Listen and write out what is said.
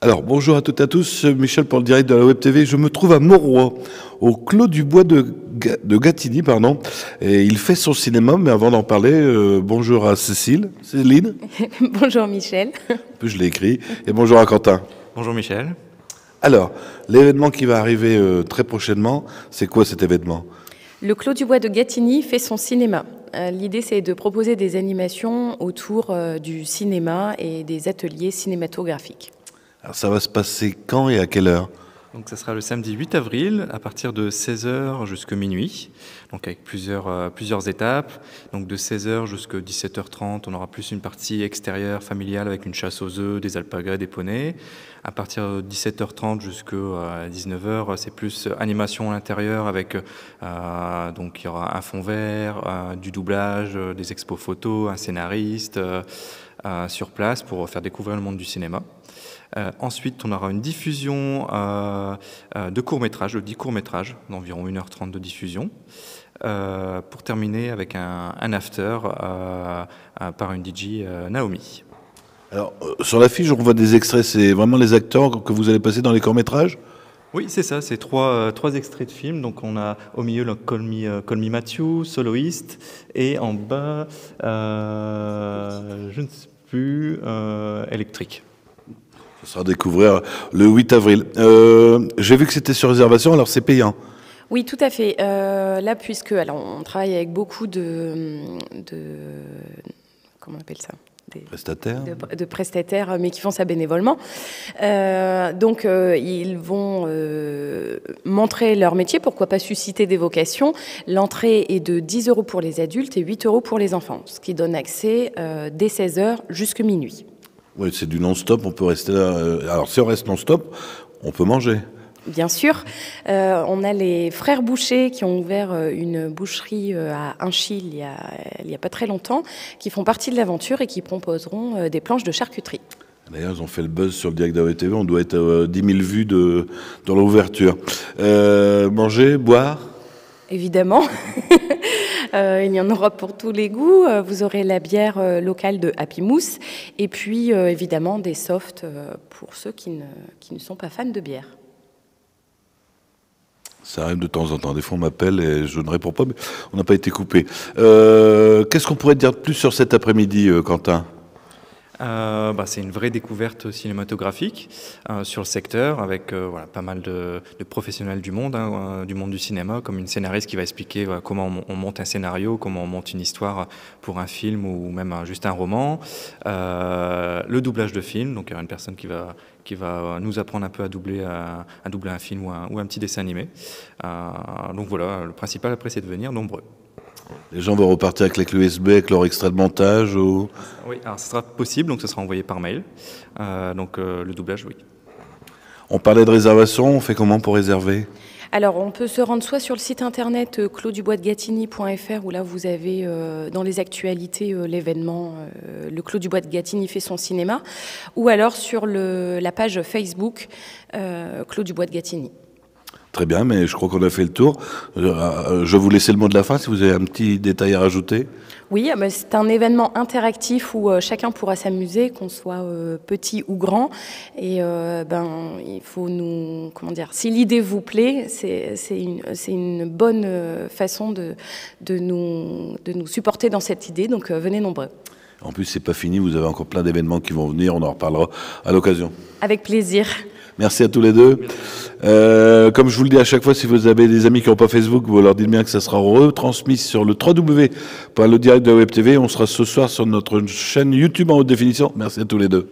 Alors, bonjour à toutes et à tous, Michel pour le direct de la Web TV. Je me trouve à Mauroy, au Clos du Bois de Gatigny, pardon. Et il fait son cinéma, mais avant d'en parler, bonjour à Céline. Bonjour Michel. Je l'ai écrit. Et bonjour à Quentin. Bonjour Michel. Alors, l'événement qui va arriver très prochainement, c'est quoi cet événement ? Le Clos du Bois de Gatigny fait son cinéma. L'idée, c'est de proposer des animations autour du cinéma et des ateliers cinématographiques. Alors, ça va se passer quand et à quelle heure ? Donc ça sera le samedi 8 avril à partir de 16h jusqu'à minuit, donc avec plusieurs étapes. Donc de 16h jusqu'à 17h30, on aura plus une partie extérieure familiale avec une chasse aux œufs, des alpagas, des poneys. À partir de 17h30 jusqu'à 19h, c'est plus animation à l'intérieur avec donc il y aura un fond vert, du doublage, des expos photos, un scénariste sur place pour faire découvrir le monde du cinéma. Ensuite, on aura une diffusion de courts-métrages, de 10 courts-métrages, d'environ 1h30 de diffusion, pour terminer avec un after par une DJ Naomi. Alors, sur l'affiche, on voit des extraits, c'est vraiment les acteurs que vous allez passer dans les courts-métrages ? Oui, c'est ça, c'est trois extraits de films. Donc on a au milieu le Call Me Matthew, Soloist, et en bas, je ne sais plus, Électrique. Ça sera à découvrir le 8 avril. J'ai vu que c'était sur réservation, alors c'est payant. Oui, tout à fait. Là, puisque on travaille avec beaucoup de comment on appelle ça ? Prestataires. De prestataires, mais qui font ça bénévolement. Donc, ils vont montrer leur métier, pourquoi pas susciter des vocations. L'entrée est de 10 € pour les adultes et 8 € pour les enfants, ce qui donne accès dès 16h jusqu'à minuit. Oui, c'est du non-stop, on peut rester là. Alors, si on reste non-stop, on peut manger. Bien sûr. On a les frères Boucher qui ont ouvert une boucherie à Inchy il y a pas très longtemps, qui font partie de l'aventure et qui proposeront des planches de charcuterie. D'ailleurs, ils ont fait le buzz sur le direct de la TV, on doit être à 10 000 vues dans l'ouverture. Manger, boire ? Évidemment. Il y en aura pour tous les goûts. Vous aurez la bière locale de Happy Mousse et puis évidemment des softs pour ceux qui ne sont pas fans de bière. Ça arrive de temps en temps. Des fois, on m'appelle et je ne réponds pas, mais on n'a pas été coupé. Qu'est-ce qu'on pourrait dire de plus sur cet après-midi, Quentin ? C'est une vraie découverte cinématographique sur le secteur avec pas mal de professionnels du monde du cinéma, comme une scénariste qui va expliquer comment on monte un scénario, comment on monte une histoire pour un film ou même juste un roman. Le doublage de film, donc il y aura une personne qui va nous apprendre un peu à doubler un film ou un petit dessin animé. Donc voilà, le principal après c'est de venir nombreux. Les gens vont repartir avec les clés USB, avec leur extrait de montage ou... Oui, alors ce sera possible, donc ce sera envoyé par mail. Le doublage, oui. On parlait de réservation, on fait comment pour réserver ? Alors, on peut se rendre soit sur le site internet closduboisdegatigny.fr où là vous avez dans les actualités l'événement le Clos du Bois de Gatigny fait son cinéma, ou alors sur la page Facebook Clos du Bois de Gatigny. Très bien, mais je crois qu'on a fait le tour. Je vais vous laisser le mot de la fin si vous avez un petit détail à rajouter. Oui, c'est un événement interactif où chacun pourra s'amuser, qu'on soit petit ou grand. Et il faut si l'idée vous plaît, c'est une bonne façon de nous supporter dans cette idée. Donc venez nombreux. En plus, c'est pas fini, vous avez encore plein d'événements qui vont venir, on en reparlera à l'occasion. Avec plaisir. Merci à tous les deux. Comme je vous le dis à chaque fois, si vous avez des amis qui n'ont pas Facebook, vous leur dites bien que ça sera retransmis sur le www par le direct de la Web TV. On sera ce soir sur notre chaîne YouTube en haute définition. Merci à tous les deux.